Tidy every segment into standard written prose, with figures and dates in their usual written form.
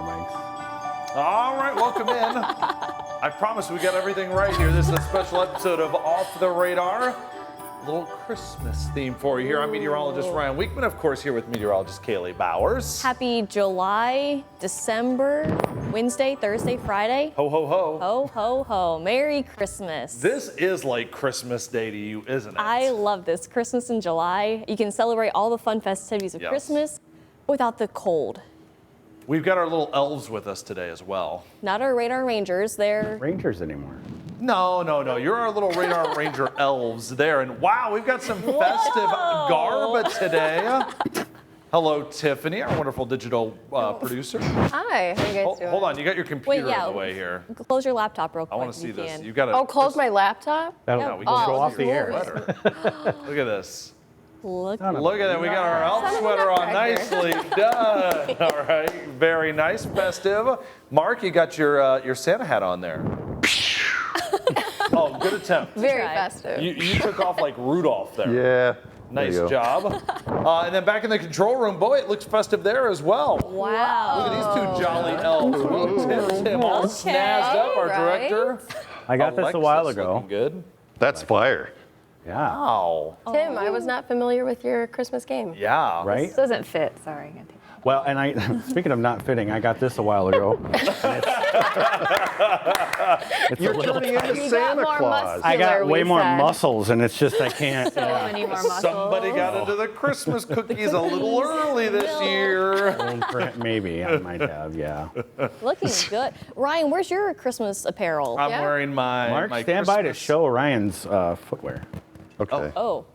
mics. All right, welcome in. I promise we got everything right here. This is a special episode of Off the Radar. A little Christmas theme for you here. I'm meteorologist Ryan Weekman, of course, here with meteorologist Kaylee Bowers. Happy July, December, Wednesday, Thursday, Friday. Ho, ho, ho. Ho, ho, ho. Merry Christmas. This is like Christmas Day to you, isn't it? I love this. Christmas in July. You can celebrate all the fun festivities of Yes. Christmas without the cold. We've got our little elves with us today as well. Not our Radar Rangers. They're Rangers anymore. No. You're our little Radar Ranger elves there. And wow, we've got some festive garb today. Hello, Tiffany, our wonderful digital producer. Hi, how are you guys doing? Hold on, you got your computer yeah. in the way here. Close your laptop real quick. I want to if see you this. can. You got to. Oh, close my laptop? That'll No, we go can Oh, off the air. Sweater. Look at this. Look. Look at that. We got our elf Son of a sweater on nutcracker. nicely done. All right. Very nice, festive. Mark, you got your Santa hat on there. Oh, good attempt. Very Try. festive. You took off like Rudolph there. Yeah. Nice there you go. job. And then back in the control room, boy, it looks festive there as well. Wow. Look at these two jolly elves. Tim all snazzed up, our right. director. I got this a while Alexis ago. looking good. That's fire. Yeah. Wow. Tim, I was not familiar with your Christmas game. Yeah. Right? This doesn't fit. Sorry. I gotta take it. Well, and I, speaking of not fitting, I got this a while ago. It's You're a little, turning into You got Santa more Claus. I got muscular, way we more said. muscles, and it's just I can't. So many more muscles. Somebody got into the Christmas cookies a little early this year. Maybe I might have, yeah. Looking good. Ryan, where's your Christmas apparel? I'm Yeah. wearing my Mark, my stand by to Christmas- show Ryan's footwear. Okay. Oh.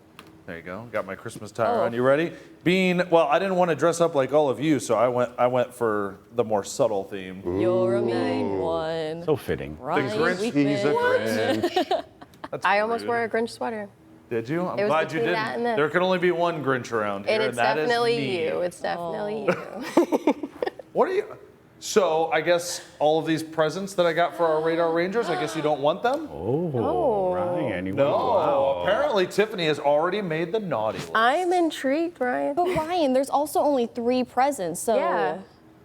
There you go. Got my Christmas attire Oh. on. You ready? Well, I didn't want to dress up like all of you, so I went for the more subtle theme. You're a mean one. So fitting. Ryan Grinch, Weekman. He's a Grinch. That's I almost rude. wore a Grinch sweater. Did you? I'm It was glad you between didn't. that and this. There can only be one Grinch around here, And it's that is definitely me. you. It's definitely Oh. you. What are you? So I guess all of these presents that I got for our Radar Rangers, I guess you don't want them? Oh, Ryan. You No. Apparently Tiffany has already made the naughty list. I'm intrigued, Ryan. But Ryan, there's also only 3 presents, so Yeah.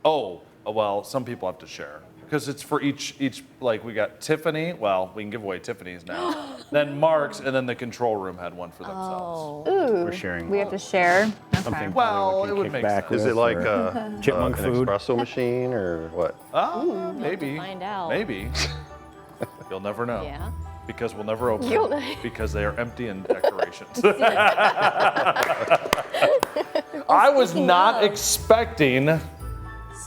Oh, well, some people have to share. Because it's for each, like we got Tiffany, well, we can give away Tiffany's now. Then Mark's, and then the control room had one for themselves. We're sharing We have to share. something. Well, probably we it can would kick make back sense. Is with, it like or chipmunk an food? espresso machine or what? Maybe. find out. Maybe. You'll never know. Yeah. Because we'll never open You'll them. know. Because they are empty and decorations. I was speaking not of- expecting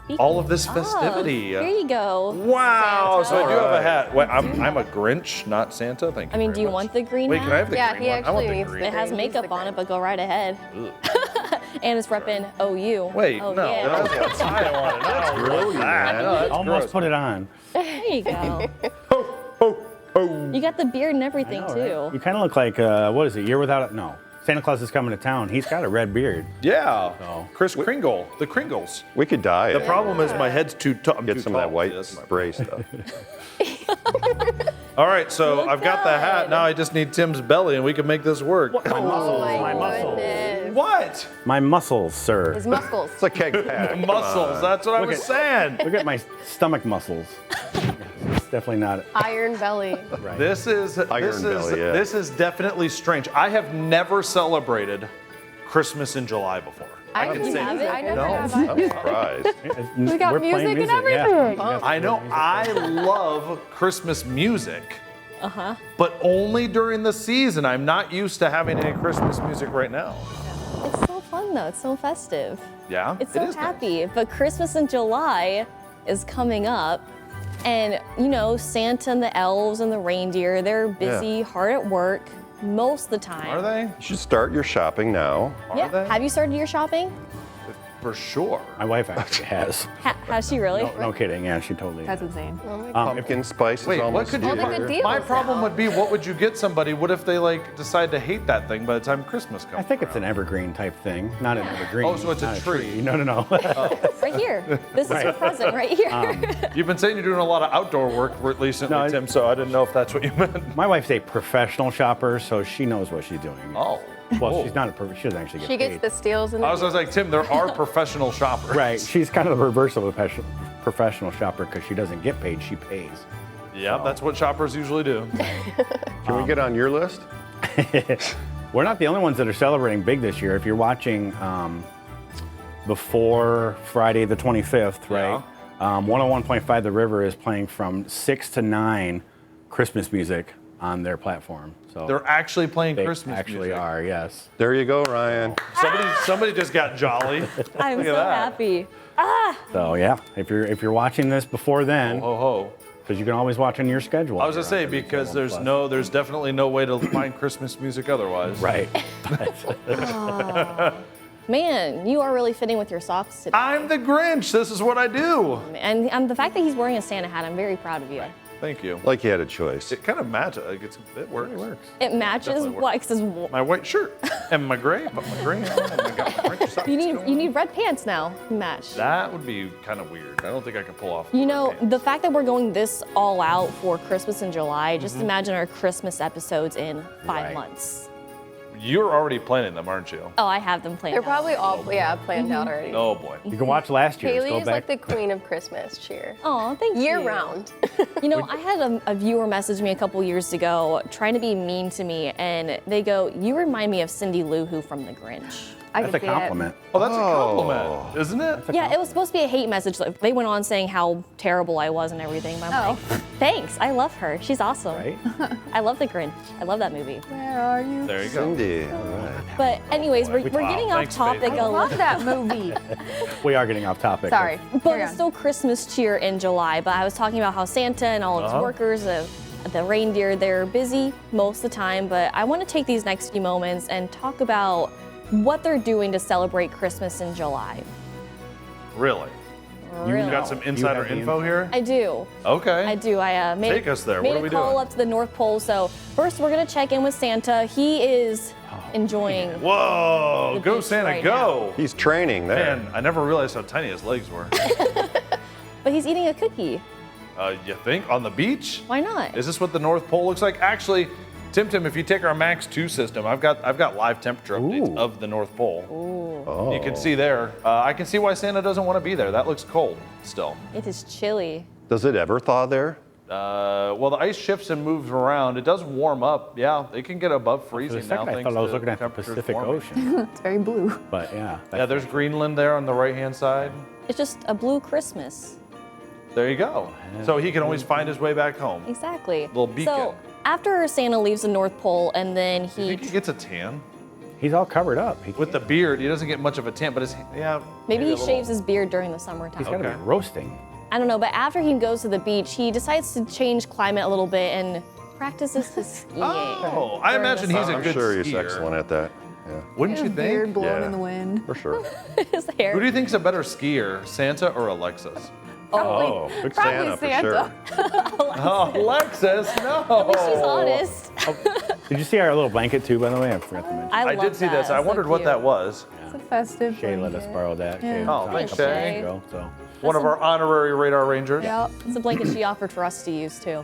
Speaking all of this of, festivity. Here you go. Wow, so I do have a Alright. hat. Wait, I'm a Grinch, not Santa. Thank you. I mean, very do you much. want the green Wait, hat? can I have the Yeah, green he one? I want actually the needs green. It has He's makeup the on it, Grinch. but go right ahead. Ugh. And it's repping OU. Wait, oh, no, Yeah. that's what I wanted. I don't want that. No, that's Almost gross. put it on. There you go. Ho, ho, ho. You got the beard and everything, I know, too. right? You kind of look like, what is it, Year Without a, no. Santa Claus is coming to town. He's got a red beard. Yeah, Oh. Chris Kringle, the Kringles. We could dye The it. problem is my head's too tall. Get some of that white That's my- spray stuff. All right, so Look I've got the hat. good. Now I just need Tim's belly, and we can make this work. My muscles, Oh my my muscles. goodness. What? My muscles, sir. His muscles. It's a keg pack. Come Muscles. on. That's what I Look was at- saying. Look at my stomach muscles. It's definitely not Iron belly. right. This is belly, yeah. this is definitely strange. I have never celebrated Christmas in July before. I can you say have that. it? I never No. have I'm either. surprised. We got We're playing music and yeah. everything. I know I love Christmas music. But only during the season. I'm not used to having any Christmas music right now. It's so fun, though. It's so festive. Yeah, It's it so is nice. happy. But Christmas in July is coming up. And, you know, Santa and the elves and the reindeer, they're busy, hard at work most of the time. Are they? You should start your shopping now. Yeah. they? Have you started your shopping? For sure. My wife actually has. Has she really? No kidding. Yeah, she totally That's has. insane. Pumpkin spice Wait, is what almost could here. you? Well, the good deals My problem now. would be, what would you get somebody? What if they like decide to hate that thing by the time Christmas comes? I think it's an evergreen type thing, not an evergreen. Oh, so it's a not tree. No. Right here. This is your present right here. You've been saying you're doing a lot of outdoor work recently, No, Tim. So I didn't know if that's what you meant. My wife's a professional shopper, so she knows what she's doing. Oh. Well, Whoa. she's not she doesn't actually get She paid. gets the steals and I was like, Tim, there are professional shoppers. Right. She's kind of the reverse of a professional shopper because she doesn't get paid, she pays. Yeah, that's what shoppers usually do. Can we get on your list? We're not the only ones that are celebrating big this year. If you're watching before Friday the 25th, right? 101.5 The River is playing from 6 to 9 Christmas music on their platform. So They're actually playing they Christmas actually music. are, yes. There you go, Ryan. Somebody just got jolly. I'm Look so at that. happy. So yeah, if you're watching this before then, Ho ho. because you can always watch on your schedule. I was gonna say here on because Plus. there's definitely no way to find Christmas music otherwise. Right. Man, you are really fitting with your socks today. I'm the Grinch. This is what I do. And the fact that he's wearing a Santa hat, I'm very proud of you. Thank you. Like you had a choice. It kind of matches. Like it works. It matches Definitely works. what? 'Cause it's My white shirt and my gray, but my gray on, and I got my Grinch socks you going. need red pants now. Match. That would be kind of weird. I don't think I could pull off. You know, red pants. the fact that we're going this all out for Christmas in July, Mm-hmm. just imagine our Christmas episodes in 5 Right. months. You're already planning them, aren't you? Oh, I have them planned. They're out. probably all planned out already. Oh boy. You can watch last year's. Kaylee Go is back. like the queen of Christmas cheer. Oh, thank you. Year round. You know, I had a viewer message me a couple years ago trying to be mean to me, and they go, "You remind me of Cindy Lou Who from The Grinch." I That's can a see it. compliment. Oh, that's a compliment, isn't it? Yeah, it was supposed to be a hate message. Like, they went on saying how terrible I was and everything. But I'm like, thanks. I love her. She's awesome. Right? I love The Grinch. I love that movie. Where are you? There you go. Cindy. All right. But anyways, we're getting off Thanks, topic babe. a I love little. that movie. We are getting off topic. Sorry. But Carry it's on. still Christmas cheer in July. But I was talking about how Santa and all his workers, the reindeer, they're busy most of the time. But I want to take these next few moments and talk about what they're doing to celebrate Christmas in July. Really? You Really. got some insider have the info here? I do. Okay. I do. I made, Take us there. made What are a we call doing? up to the North Pole. So first, we're gonna check in with Santa. He is enjoying. Whoa! The Go beach Santa, right go! He's training there. Man, I never realized how tiny his legs were. But he's eating a cookie. You think on the beach? Why not? Is this what the North Pole looks like? Actually, Tim, if you take our Max 2 system, I've got live temperature updates Ooh. of the North Pole. Oh. You can see there. I can see why Santa doesn't want to be there. That looks cold still. It is chilly. Does it ever thaw there? Well, the ice shifts and moves around. It does warm up. Yeah, it can get above For a freezing now. second, I thanks thought I was to looking at the temperatures Pacific warming. Ocean. It's very blue. But yeah. Yeah, there's Greenland there on the right-hand side. It's just a blue Christmas. There you go. So he can always find his way back home. Exactly. Little beacon. So after Santa leaves the North Pole and then You he think he gets a tan? He's all covered up. With the beard, he doesn't get much of a tan, but maybe he a little- shaves his beard during the summertime. He's got to Okay. be roasting. I don't know, but after he goes to the beach, he decides to change climate a little bit and practices his skiing. Oh, I during the imagine he's a I'm good sure he's skier. excellent at that. Yeah, Wouldn't you His beard think? blowing Yeah. in the wind. for sure. his hair. Who do you think's a better skier, Santa or Alexis? Oh, good Probably Santa, for Santa. sure. Oh, Alexis, no. She's honest. Did you see our little blanket too, by the way? I forgot to mention. I I love did see that. this. I It's so wondered what cute. that was. It's a festive Shay let us blanket. borrow that. Yeah. Shay, Oh, thanks, a couple Shay. days ago, so. One of our honorary radar rangers. Yep. It's a blanket she offered for us to use too.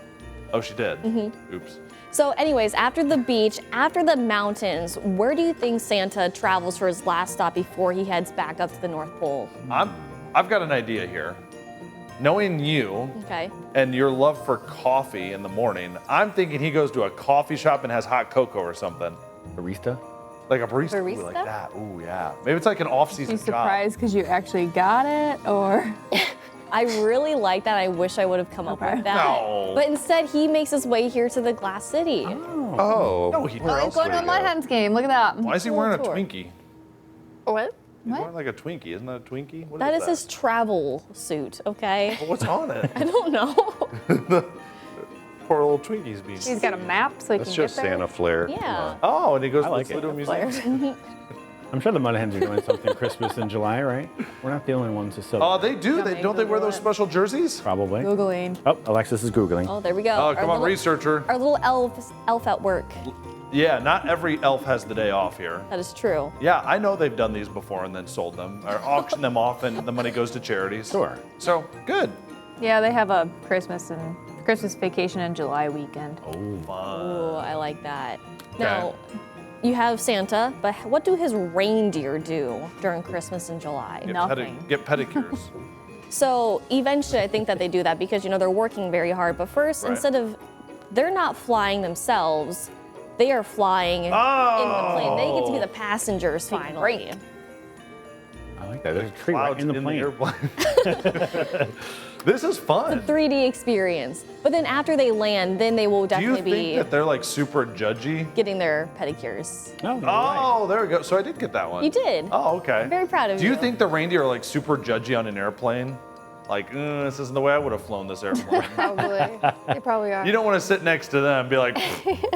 Oh, she did. Mm-hmm. Oops. So, anyways, after the beach, after the mountains, where do you think Santa travels for his last stop before he heads back up to the North Pole? I've got an idea here. Knowing you Okay. and your love for coffee in the morning, I'm thinking he goes to a coffee shop and has hot cocoa or something. Barista? Like a barista. Ooh, Barista? like that. Ooh, yeah. Maybe it's like an off-season You job. surprised because you actually got it, or I really like that. I wish I would have come up Okay. with that. No. But instead, he makes his way here to the Glass City. Oh. No, he where I'm else going would to a he Mud go? Hens game. Look at that. Why is he wearing a Tour. Twinkie? What? He's What? wearing like a Twinkie. Isn't that a Twinkie? What That is is his travel suit, okay? Well, what's on it? I don't know. Poor little Twinkie's being. He's got a map so he That's can just get there. Santa flair. Come Yeah. on. Oh, and he goes I to like the it. Toledo Museum. I'm sure the Mud Hens are doing something Christmas in July, right? We're not the only ones to Oh, celebrate. they do. Yeah, They they don't they wear Google those it. special jerseys? Probably. Googling. Oh, Alexis is Googling. Oh, there we go. Oh, Our come on, little- researcher. Our little elf at work. Yeah, not every elf has the day off here. That is true. Yeah, I know they've done these before and then sold them or auctioned them off, and the money goes to charities. Sure. So good. Yeah, they have a Christmas vacation in July weekend. Ooh, I like that. Now, you have Santa, but what do his reindeer do during Christmas in July? Get Nothing. Get pedicures. So eventually, I think that they do that because they're working very hard. But first, Right. they're not flying themselves, they are flying in the plane. They get to be the passengers finally. Great. I like that. There's a tree right Clouds in the plane. airplane. This is fun. 3D experience. But then after they land, then they will Do you definitely think be that they're like super judgy? getting their pedicures. No, you're right. Oh, there we go. So I did get that one. You did. Oh, okay. I'm very proud of Do you you. think the reindeer are like super judgy on an airplane? Like, this isn't the way I would have flown this airplane. Probably. They probably are. You don't want to sit next to them and be like,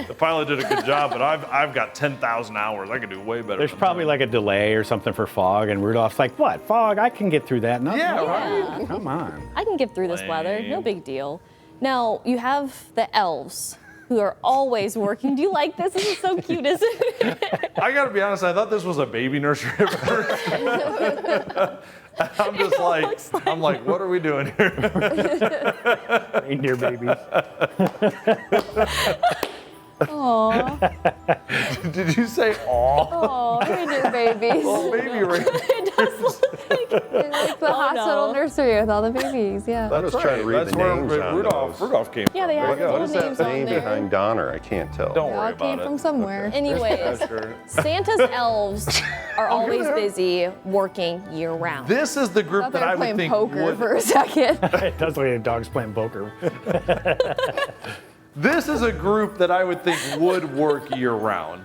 the pilot did a good job, but I've got 10,000 hours. I could do way better. There's than probably them." like a delay or something for fog, and Rudolph's like, "What fog? I can get through that." No, Yeah, no, right. Come on. I can get through this weather, no Lame. big deal. Now, you have the elves who are always working. Do you like this? This is so cute, isn't it? I gotta be honest, I thought this was a baby nursery at first. I'm just I'm like, what are we doing here? Reindeer babies. Aww. Did you say aw? Oh, reindeer babies. Oh, baby reindeer. It does look like Like the hospital no. nursery with all the babies, yeah. I was trying to read That's the where names on Rudolph those. came Yeah, they from. have There you go. little What is that names on name there. behind Donner? I can't tell. Don't They worry all about came it. from somewhere. Anyways, Sure. Santa's elves are always busy working year round. This is the I group thought they that I were would playing think poker would. for a second. It does look like dogs playing poker. This is a group that I would think would work year round,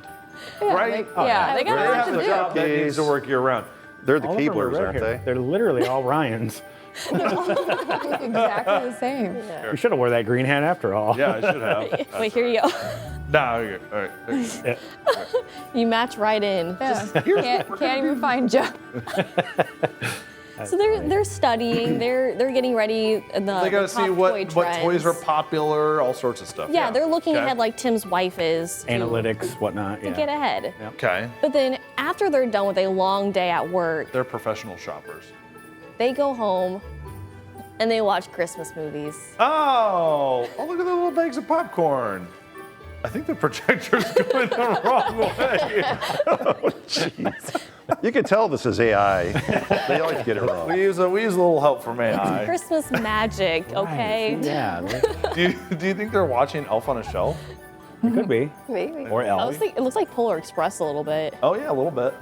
right? Yeah, they They got a lot have to a do. job that needs to work year round. They're the All of them are Keeblers, red aren't hair. they? They're literally all Ryans. Exactly the same. We should have wore that green hat after all. Yeah, I should have. Wait, here you go. Nah, you're good. All right. There you go. Yeah. You match right in. Yeah. Can't even find Joe. So they're studying. They're getting ready. They got to see what toys are popular, all sorts of stuff. Yeah, they're looking Okay. ahead like Tim's wife is. to Analytics, whatnot. Get Yeah. ahead. Okay. But then after they're done with a long day at work, They're professional shoppers. they go home and they watch Christmas movies. Oh, look at the little bags of popcorn. I think the projector's going the wrong way. You can tell this is AI. They always get it wrong. We use a little help from AI. Christmas magic, okay? Yeah, Do you think they're watching Elf on a Shelf? it could be. Maybe. Or I Elf. was thinking, it looks like Polar Express a little bit. Oh yeah, a little bit.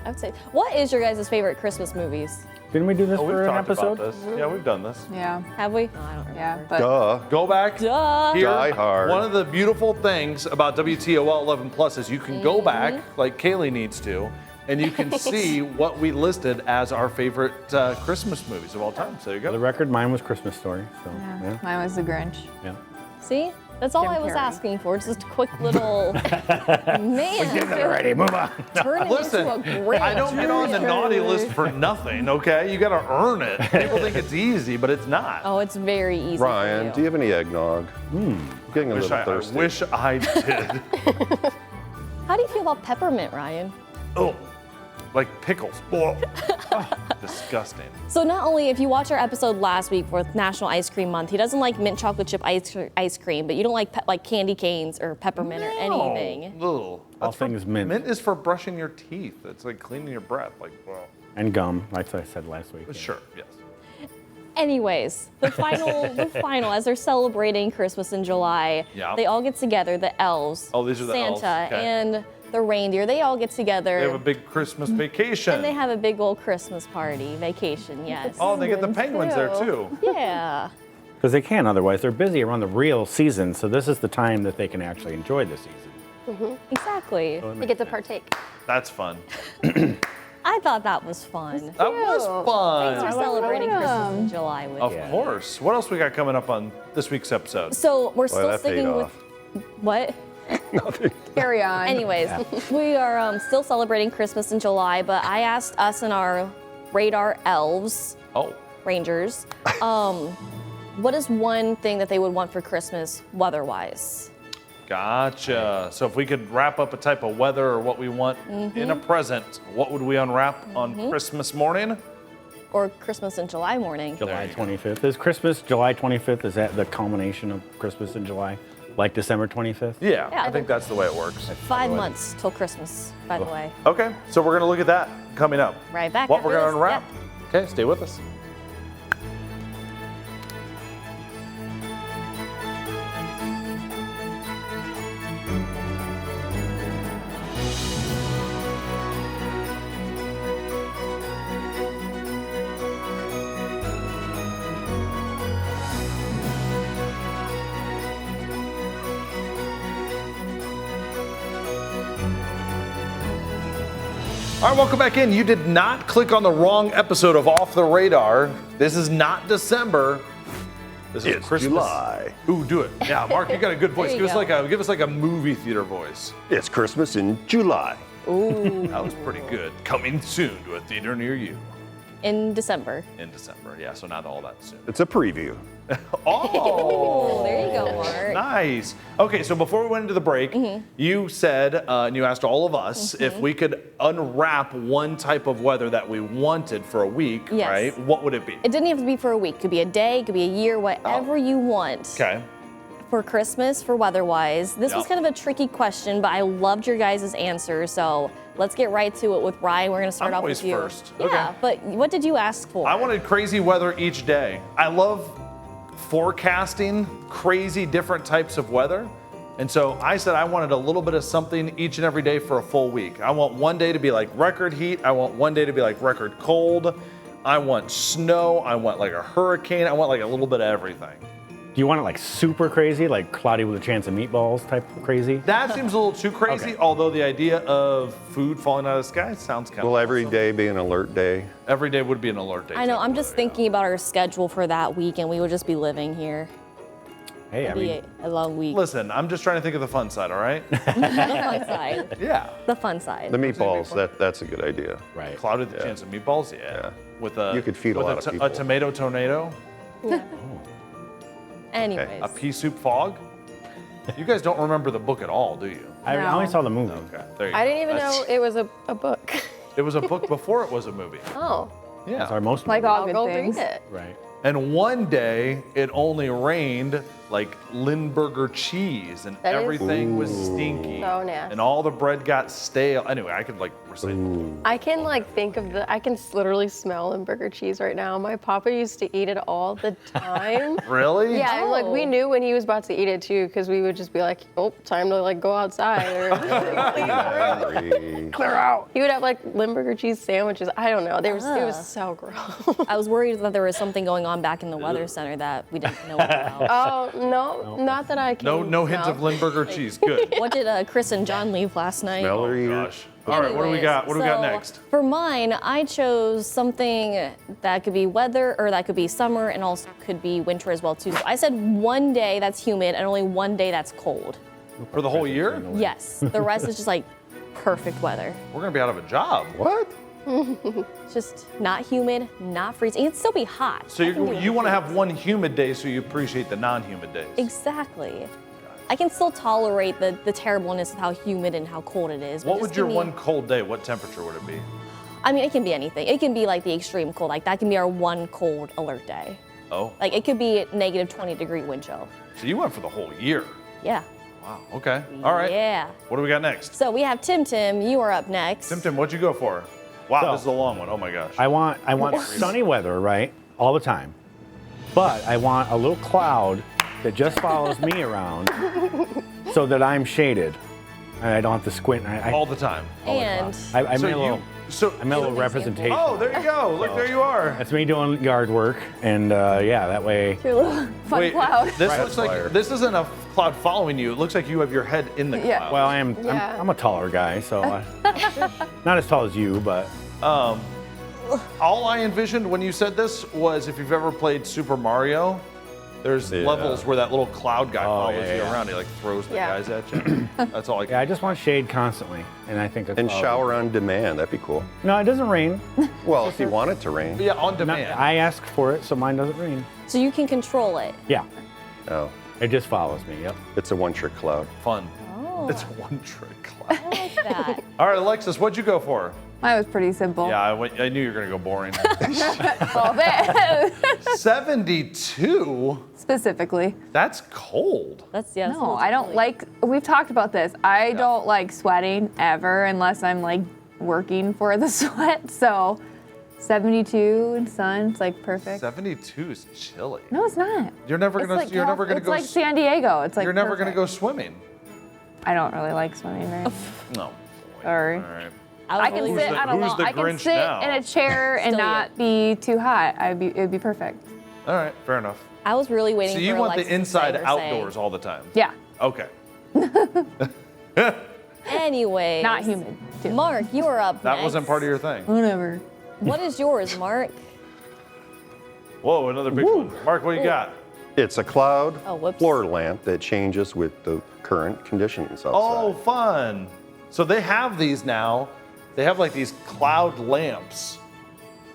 I would say. What is your guys' favorite Christmas movies? Didn't we do this Oh, we've for an talked episode? about this. Yeah, we've done this. Yeah. Have we? No, I don't remember. Yeah. But Duh. Go back. Duh. Here, Die Hard. One of the beautiful things about WTOL 11 Plus is you can go back, like Kaylee needs to, and you can see what we listed as our favorite Christmas movies of all time. So there you For the go. record, mine was Christmas Story. So, yeah. Mine was the Grinch. yeah. See? That's all Jim I was Carrey. asking for. Just a quick little. Man. Alrighty, move on. Turn it Listen, into a great. I don't get on the naughty list for nothing, okay? You gotta earn it. People think it's easy, but it's not. Oh, it's very easy. for Ryan, do you have any eggnog? I'm getting a little I thirsty. wish I did. How do you feel about peppermint, Ryan? Oh, like pickles. Whoa. Disgusting. So not only if you watch our episode last week with National Ice Cream Month, he doesn't like mint chocolate chip ice cream, but you don't like candy canes or peppermint or anything. Ugh. All things mint. Mint is for brushing your teeth. It's like cleaning your breath. Like, well, And gum, like I said last week. sure, yes. Anyways, the final, as they're celebrating Christmas in July, Yeah. they all get together, the elves, Oh, these are the elves, Santa, okay. and the reindeer, they all get together. They have a big Christmas vacation. and they have a big old Christmas party, vacation, yes. Oh, and they get the penguins there too. Yeah. Because they can't otherwise. They're busy around the real season, so this is the time that they can actually enjoy the season. Exactly. So it They makes get to sense. partake. That's fun. I thought that was fun. That was Thanks fun. for celebrating Christmas in July with Of you. course. What else we got coming up on this week's episode? So we're still that paid sticking with off. what? Carry on. Anyways, we are still celebrating Christmas in July, but I asked us and our radar elves, Oh, rangers, what is one thing that they would want for Christmas weather-wise? gotcha. So if we could wrap up a type of weather or what we want in a present, what would we unwrap on Christmas morning? Or Christmas in July morning? July 25th. Is Christmas July 25th? Is that the culmination of Christmas in July? Like December 25th? Yeah, Yeah, I think that's the way it works. 5 months till Christmas, by the way. Okay, so we're gonna look at that coming up. Right back What after we're gonna this, unwrap. Okay, stay with us. All right, welcome back in. You did not click on the wrong episode of Off the Radar. This is not December. This is It's Christmas. July. Ooh, do it. Yeah, Mark, you got a good voice. There Give you us like a movie theater voice. It's Christmas in July. Ooh. That was pretty good. Coming soon to a theater near you In December. in December. Yeah, so not all that soon. It's a preview. Oh, There you go, Mark. nice. Okay, so before we went into the break, Mm-hmm. you said, and you asked all of us if we could unwrap one type of weather that we wanted for a week, Yes. right? What would it be? It didn't have to be for a week. It could be a day, it could be a year, whatever you want. Okay. For Christmas, for weather-wise. This was Yeah. kind of a tricky question, but I loved your guys' answer. So let's get right to it with Ryan. We're gonna start I'm off always with you. first. Yeah, Okay. but what did you ask for? I wanted crazy weather each day. I love forecasting crazy different types of weather. And so I said I wanted a little bit of something each and every day for a full week. I want one day to be like record heat. I want one day to be like record cold. I want snow. I want like a hurricane. I want like a little bit of everything. Do you want it like super crazy, like cloudy with a chance of meatballs type of crazy? That seems a little too crazy, Okay. although the idea of food falling out of the sky sounds kind Will of every day be an alert day? Every day would be an alert day. I know, type I'm of just weather, yeah. thinking about our schedule for that week and we would just be living here. Hey, I It'd be mean, a long week. Listen, I'm just trying to think of the fun side, all right? The fun side. Yeah. The fun side. The meatballs, that's a good idea. right. Clouded the chance of meatballs, yeah. Yeah. With a You could feed a with lot of a people. tomato tornado, Anyways. a pea soup fog. You guys don't remember the book at all, do you? I No. only saw the movie. Okay, there you I go. didn't even That's- know it was a book. It was a book before it was a movie. Oh, Yeah. Sorry, most Like movies. all I'll good go things. read it. Right. And one day it only rained like Lindbergher cheese and That is- everything was stinky. So nasty. And all the bread got stale. Anyway, I could like recite. I can think of I can literally smell Limburger cheese right now. My papa used to eat it all the time. Really? Yeah, and like we Oh. knew when he was about to eat it too, because we would just be like, "Oh, time to like go outside." Or Clear out. he would have like Limburger cheese sandwiches. I don't know. It was so gross. I was worried that there was something going on back in the weather center that we didn't know about. Oh no, not that I can. No hint smell. of Lindbergher cheese. Good. What did Chris and John leave last night? Smell or eat. Gosh. All right, what do we Anyways, got? What do we got so next? For mine, I chose something that could be weather or that could be summer and also could be winter as well too. So I said one day that's humid and only one day that's cold. For the whole year? Yes, the rest is just like perfect weather. We're gonna be out of a job. What? It's just not humid, not freezing. It can still be hot. So I can do you want to it. have one humid day so you appreciate the non-humid days. Exactly. I can still tolerate the terribleness of how humid and how cold it is. but What just would your give me- one cold day, what temperature would it be? I mean, it can be anything. It can be like the extreme cold. Like that can be our one cold alert day. Oh, Like it could be negative 20-degree wind chill. so you went for the whole year. Yeah. Wow, okay. All right. Yeah. What do we got next? So we have Tim. You are up next. Tim, what'd you go for? Wow, So- this is a long one. Oh my gosh. I want sunny weather, right? All the time. But I want a little cloud that just follows me around so that I'm shaded. And I don't have to squint. All the time. And I So made a little, so I made a little representation. Oh, there you go. Look, there you are. That's me doing yard work. And yeah, that way. Your little fun Wait, cloud. this Right. looks like Fire. this isn't a cloud following you. It looks like you have your head in the Yeah. cloud. Well, Yeah. I'm a taller guy, so not as tall as you, but All I envisioned when you said this was if you've ever played Super Mario, there's Yeah. levels where that little cloud guy follows yeah, you yeah. around. He like throws the Yeah. guys at you. That's all I can. yeah, I just want shade constantly. And I think a And cloud- shower on demand. That'd be cool. No, it doesn't rain. Well, if you want it to rain. Yeah, on No, demand. I asked for it, so mine doesn't rain. so you can control it. Yeah, Oh, it just follows me. Yep. it's a one-trick cloud. Fun. Oh, It's a one-trick cloud. I like that. All right, Alexis, what'd you go for? Mine was pretty simple. Yeah, I knew you were gonna go boring. Well, that- 72. specifically. That's cold. That's yeah. that's a No, little I don't chilly. like. We've talked about this. I don't like sweating ever unless I'm like working for the sweat. So, 72 and sun, it's like perfect. 72 is chilly. No, it's not. You're never It's gonna. like You're never gonna it's go. like San Diego. It's like You're never gonna perfect. go swimming. I don't really like swimming. Right? No. Sorry. All right. I was can really sit. the- I don't who's know. the I can Grinch sit now? in a chair and Still you. not be too hot. It'd be perfect. All right. Fair enough. I was really waiting So for you want Alexis the to say inside her outdoors saying. all the time. Yeah. Okay. Anyways. Not humid. Too. Mark, you are up That next. wasn't part of your thing. Whatever. What is yours, Mark? Whoa, another big one. Mark, what you got? It's a cloud Oh, whoops. floor lamp that changes with the current conditions outside. Oh, fun. So they have these now. They have like these cloud lamps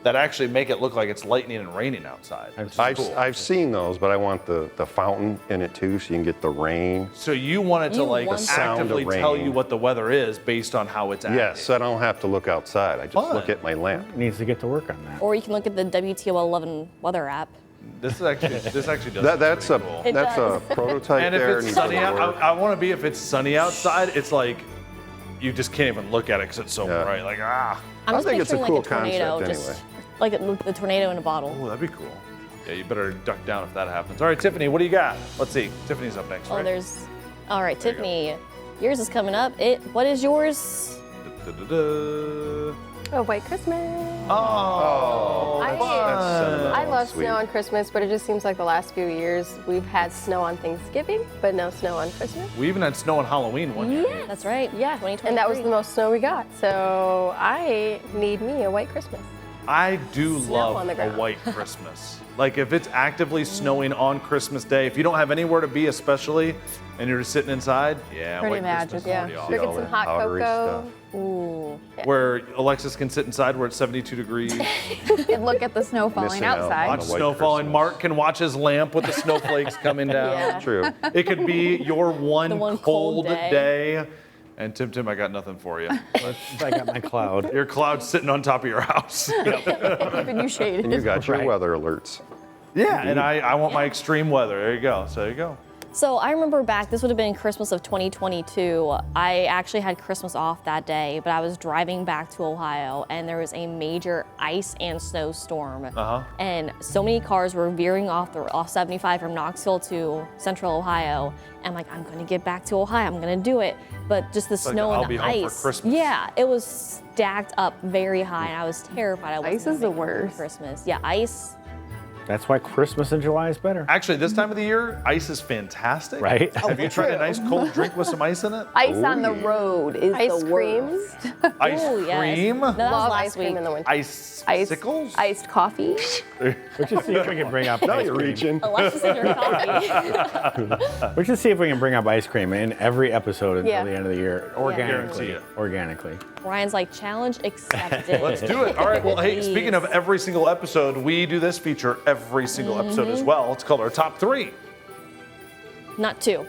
that actually make it look like it's lightning and raining outside. which is cool. I've seen those, but I want the fountain in it too, so you can get the rain. So you want it to You like want- The sound of actively tell rain. you what the weather is based on how it's acting. Yes, I don't have to look outside. I just Fun. look at my lamp. Needs to get to work on that. Or you can look at the WTO 11 weather app. This actually does. That's a pretty cool. It that's a does. prototype And there. if it's needs to sunny out, work. I want to be if it's sunny outside. It's like you just can't even look at it because it's so Yeah. bright. Like I'm I just think it's a picturing cool like a tornado, concept just anyway. like the tornado in a bottle. oh, that'd be cool. Yeah, you better duck down if that happens. All right, Tiffany, what do you got? Let's see. Tiffany's up next, Oh, right? there's. All right, There you go. Tiffany, yours is coming up. What is yours? Da-da-da-da. Oh, White Christmas. Oh, I- That's sentimental I and love sweet. snow on Christmas, but it just seems like the last few years we've had snow on Thanksgiving, but no snow on Christmas. we even had snow on Halloween one year. That's right. Yeah, 2023. and that was the most snow we got. So I need me a white Christmas. I do Snow love on the a ground. white Christmas. Like if it's actively snowing on Christmas Day, if you don't have anywhere to be, especially, and you're just sitting inside, yeah, Pretty white magical. Christmas is Yeah, pretty See awesome. drinking all some that hot powdery cocoa. Ooh. Where Alexis can sit inside where it's 72 degrees, And look at the snow falling Missing out. outside. watch On a white snow falling. Christmas. Mark can watch his lamp with the snowflakes coming down. Yeah. True. It could be your one, one cold cold day. day. And Tim, I got nothing for you. I got my cloud. Your cloud's sitting on top of your house. Keeping you shaded. And you got your Right. weather alerts. Yeah, and I want my extreme weather. There you go. So there you go. So I remember back, this would have been Christmas of 2022. I actually had Christmas off that day, but I was driving back to Ohio and there was a major ice and snowstorm. Uh-huh. And so many cars were veering off 75 from Knoxville to Central Ohio. And I'm like, I'm gonna get back to Ohio, I'm gonna do it. But just the like snow I'll and be the home for ice. Christmas. Yeah, it was stacked up very high and I was terrified I wasn't Ice gonna is the make it for worst. Christmas. Yeah, ice. That's why Christmas in July is better. Actually, this time of the year, ice is fantastic. Right? Have you tried a nice cold drink with some ice in it? Ice on the road is Ice the cream. worst. Ice Ooh, yes. cream? No, that was Love last ice cream week. in the winter. Ice Ice, sickles? iced coffee. We should see if we can bring up Now ice you're cream. reaching. Alexis and her coffee. We should see if we can bring up ice cream in every episode until Yeah. the end of the year. Organically. Guarantee it. Organically. Ryan's like, challenge accepted. Let's do it. All right. Well, hey, Please. speaking of every single episode, we do this feature every single episode as well. It's called our top 3. Not 2,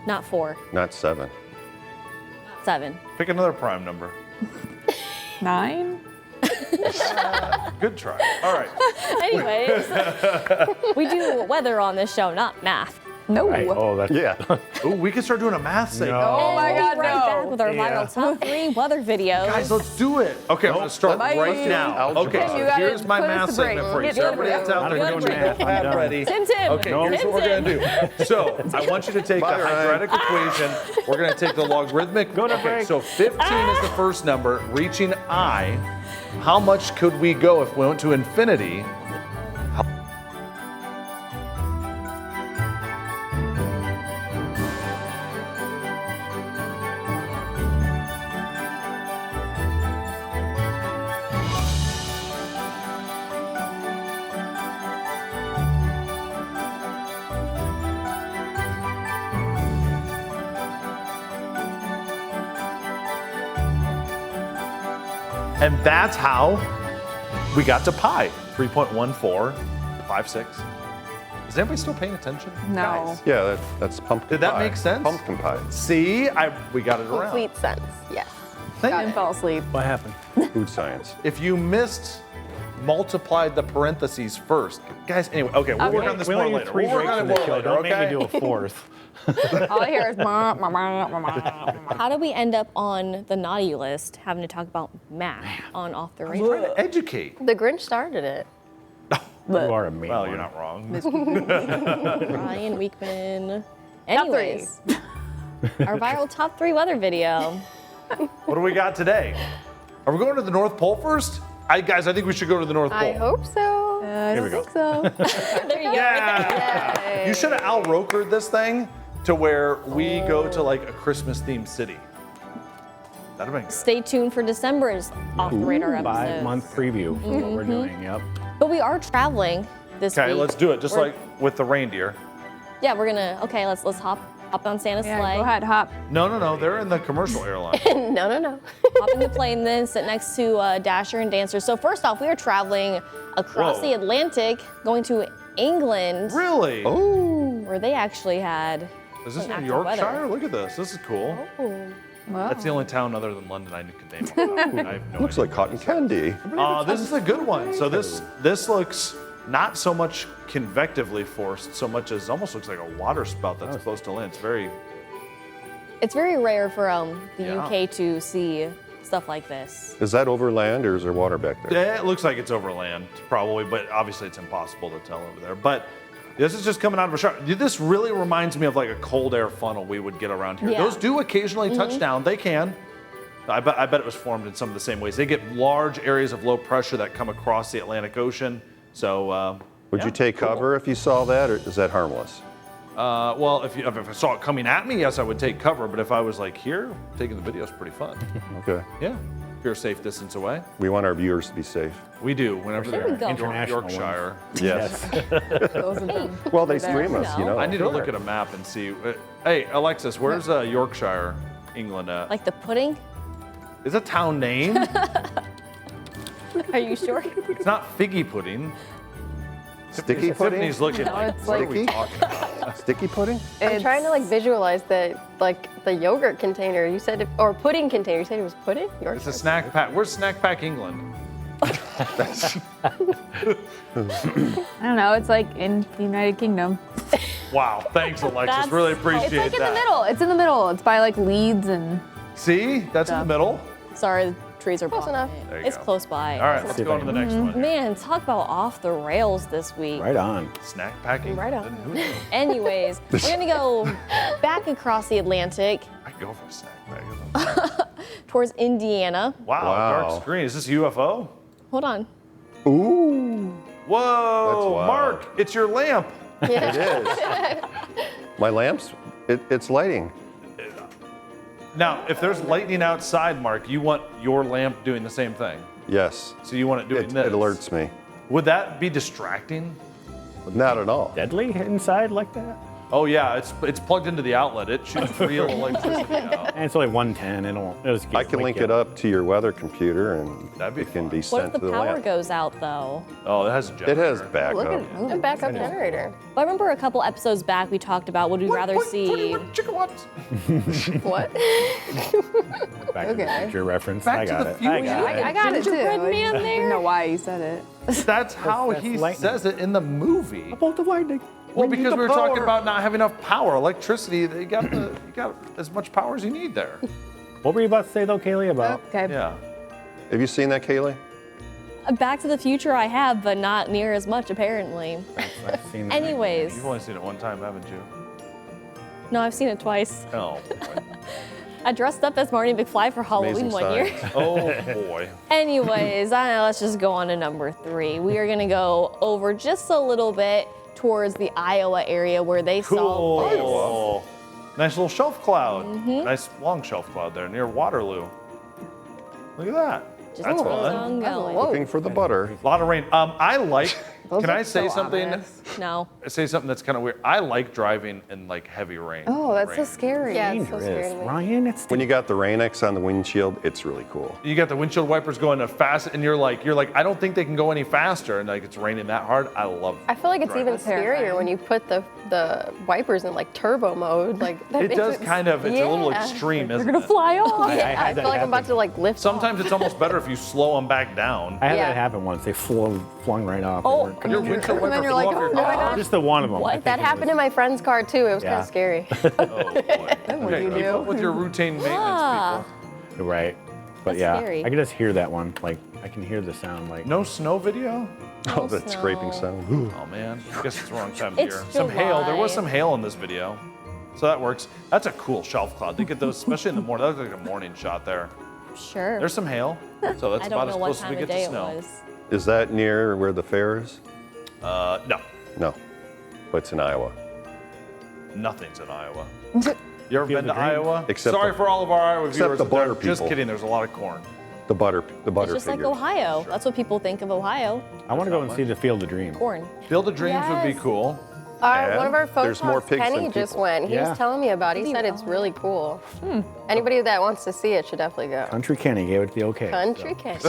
not 4, Not 7. 7. Pick another prime number. 9? Good try. All right. Anyways, we do weather on this show, not math. No. Right. Oh, that's Yeah. Ooh, we can start doing a math segment. No. Oh my And God, we'll be right no. back with our viral top 3 weather videos. Guys, let's do it. Okay, I'm going to start Bye. right now. Algebra. Okay, so You gotta here's my put us math to break. segment for you. Get So to everybody break. that's out there, Not get even your math. I'm notepad done. ready. Tim. Okay, here's what we're going to do. So I want you to take Bye, the Ryan. quadratic equation. We're going to take the logarithmic. Go to okay, break. so 15 is the first number, reaching I. How much could we go if we went to infinity? And that's how we got to pi, 3.1456. Is anybody still paying attention? No. Guys, Yeah, that's pumpkin Did that pie. make sense? Pumpkin pie. see, we got it around. Complete sense. Yes. Thank And you. fell asleep. What happened? Food science. If you missed, multiplied the parentheses first. Guys, anyway, okay, we'll work on this We more only do later. 3 We'll work breaks on in it the more show. later, Don't make okay? me do a 4th. All I hear is ma, ma, ma, ma, ma, ma. How did we end up on the naughty list having to talk about math on Off the Radar? Educate. The Grinch started it. You are a mean Well, one. you're not wrong. Ryan Weekman. Top three. Anyways, our viral top 3 weather video. What do we got today? Are we going to the North Pole first? Guys, I think we should go to the North Pole. I hope so. I don't we go. think so. There you go. Yeah. You should have Al Rokered this thing to where we go to like a Christmas themed city. That'd have been good. Stay tuned for December's Off the Radar episodes. 5-month preview of what we're doing. Yep. But we are traveling this Okay, week. let's do it. Just We're- like with the reindeer. Yeah, we're gonna. Okay, let's hop on Santa's Yeah, sleigh. go ahead, hop. No. They're in the commercial airline. No. Hop in the plane, then sit next to Dasher and Dancer. So first off, we are traveling across Whoa. the Atlantic, going to England, Really? where they actually had. Is this an in active Yorkshire? weather. Look at this. This is cool. Wow. That's the only town other than London I could name. I have no Looks idea. like cotton candy. This is a good one. So this looks not so much convectively forced, so much as almost looks like a water spout that's close to land. It's very. It's very rare for the Yeah. UK to see stuff like this. Is that over land or is there water back there? Yeah, it looks like it's over land, probably, but obviously it's impossible to tell over there. But this is just coming out of a shower. This really reminds me of like a cold air funnel we would get around here. Yeah. Those do occasionally touch down. They can. I bet it was formed in some of the same ways. They get large areas of low pressure that come across the Atlantic Ocean. So. Would yeah, you take cool. cover if you saw that, or is that harmless? Well, if I saw it coming at me, yes, I would take cover. But if I was like here, taking the video is pretty fun. Okay. Yeah, if you're a safe distance away. We want our viewers to be safe. We do whenever There they're we go. in International Yorkshire. Yes. Those of them. Well, they There. stream us, you know. I need to look at a map and see. Hey, Alexis, where's Yorkshire, England at? Like the pudding? Is a town name? Are you sure? It's not figgy pudding. Sticky pudding? Tiffany's looking like, it's what are like- we talking about? Sticky pudding? I'm trying to like visualize the yogurt container. You said, or pudding container. You said it was pudding. It's a snack pack. Where's Snack Pack England? I don't know. It's like in the United Kingdom. Wow, thanks, Alexis. That's- Really it's appreciate It's like in that. the middle. It's in the middle. It's by like Leeds and. See, that's in the middle. Sorry, the trees are Close blocking enough. it. There you It's go. close by. All right, let's go on to the next one. Man, talk about off the rails this week. Right on. Snack packing. Right on. Who knew? Anyways, we're gonna go back across the Atlantic I go for a snack pack. towards Indiana. Wow, Wow. dark screen. Is this a UFO? Hold on. Ooh. Whoa, That's wild. Mark, it's your lamp. It is. My lamps, it's lighting. Now, if there's lightning outside, Mark, you want your lamp doing the same thing. Yes. So you want it doing It this. alerts me. Would that be distracting? Not at all. Deadly inside like that? Oh yeah, it's plugged into the outlet. It shoots real electricity out. And it's only 110. It'll just I can link it up to your weather computer and That'd be it can fun. be What sent if the to the power lamp. goes out though? Oh, it has a It generator. has backup. Look at it. A backup generator. But I remember a couple episodes back we talked about would we rather see 21 chickawads. What? Back to the Okay. future reference. Back I to got the it. I future. got it. I got it too. Gingerbread I man didn't know why you said it. That's how That's he lightning. says it in the movie. Bolt of lightning. Well, We need because the we were talking power. about not having enough power, electricity. You got as much power as you need there. What were you about to say though, Kaylee? About Okay. Yeah. Have you seen that, Kaylee? Back to the Future I have, but not near as much apparently. I've seen that. Anyways, You've only seen it one time, haven't you? no, I've seen it twice. Oh. I dressed up as Marty McFly for Halloween Amazing one year. science. Oh boy. Anyways, let's just go on to number 3. We are gonna go over just a little bit towards the Iowa area where they saw this. Cool. Nice little shelf cloud. Nice long shelf cloud there near Waterloo. Look at that. Just That's keeps fun. on going. Looking for the butter. A lot of rain. I like. Those Can I look say so something? ominous. No. Say something that's kind of weird. I like driving in like heavy rain. Oh, that's so Rain. scary. Yeah, it's so scary Dangerous. to me. Ryan, it's When you got the Rain-X on the windshield, it's really cool. You got the windshield wipers going as fast, and you're like, I don't think they can go any faster, and like it's raining that hard. I love. I feel like it's even driving. scarier terrifying. when you put the wipers in like turbo mode. Like that It makes does kind of. It's a little Yeah. extreme, They're isn't gonna it? fly off. Yeah, I, had that feel like I'm about happen. to like lift. Sometimes it's almost better if you slow them back down. I had Yeah. that happen once. They flung right off. They Oh. weren't Your gonna- windshield And then wiper you're flew like, off your oh, no, I car. Just the one of them. What? That happened in my friend's car too. It was kind Yeah. of scary. Oh boy. what'd you keep do? up with your routine maintenance, Ah. people. Right. But That's yeah, scary. I can just hear that one. Like I can hear the sound. Like No snow video? Oh, that scraping snow. sound. Oh man, I guess it's the wrong time of It's year. Some hail. There was July. some hail in this video, so that works. That's a cool shelf cloud. They get those, especially in the morning. That looks like a morning shot there. Sure. There's some hail, so that's I about don't as know what close as time we of get day to it snow. was. Is that near where the fair is? No, No. But it's in Iowa. nothing's in Iowa. You ever Feel been the to dream. Iowa? Except Sorry the- for all of our Iowa except viewers. the out there. butter Just people. kidding. There's a lot of corn. The butter It's just like figures. Ohio. That's what people think of Ohio. I want to go and see the Field of Dreams. Corn. Field of Dreams would be Yes. cool. One of our phone there's more calls, pigs Kenny than just people. went. He Yeah. was telling me about it. He said it's really cool. Anybody that wants to see it should definitely go. Country Kenny gave it the okay. Country Kenny.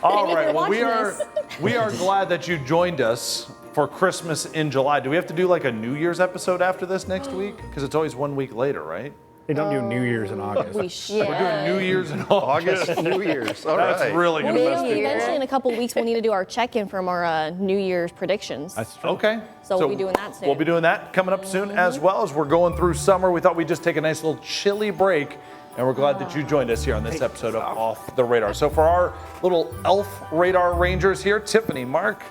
All if right. you're Well, we watching are this. we are glad that you joined us for Christmas in July. Do we have to do like a New Year's episode after this next week? Because it's always 1 week later, right? They don't do New Year's in August. We should. We're doing New Year's in August. August, New Year's. All right. That's really Well, gonna mess maybe people eventually up. in a couple weeks we'll need to do our check-in from our New Year's predictions. That's true. Okay. So we'll be doing that soon. We'll be doing that coming up soon as well as we're going through summer. We thought we'd just take a nice little chilly break, and we're glad that you joined us here on this episode of Off the Radar. So for our little elf radar rangers here, Tiffany, Mark,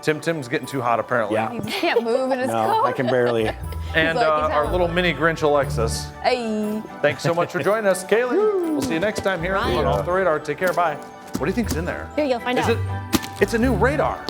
Tim's getting too hot apparently. Yeah. He can't move in his No, coat. I can barely. And like he's our having little mini Grinch Alexis. Hey. Thanks so much for joining us, Kaylee. We'll see you next time here Ryan. on Off the Radar. Take care. Bye. What do you think's in there? Here, you'll find Is out. it? It's a new radar.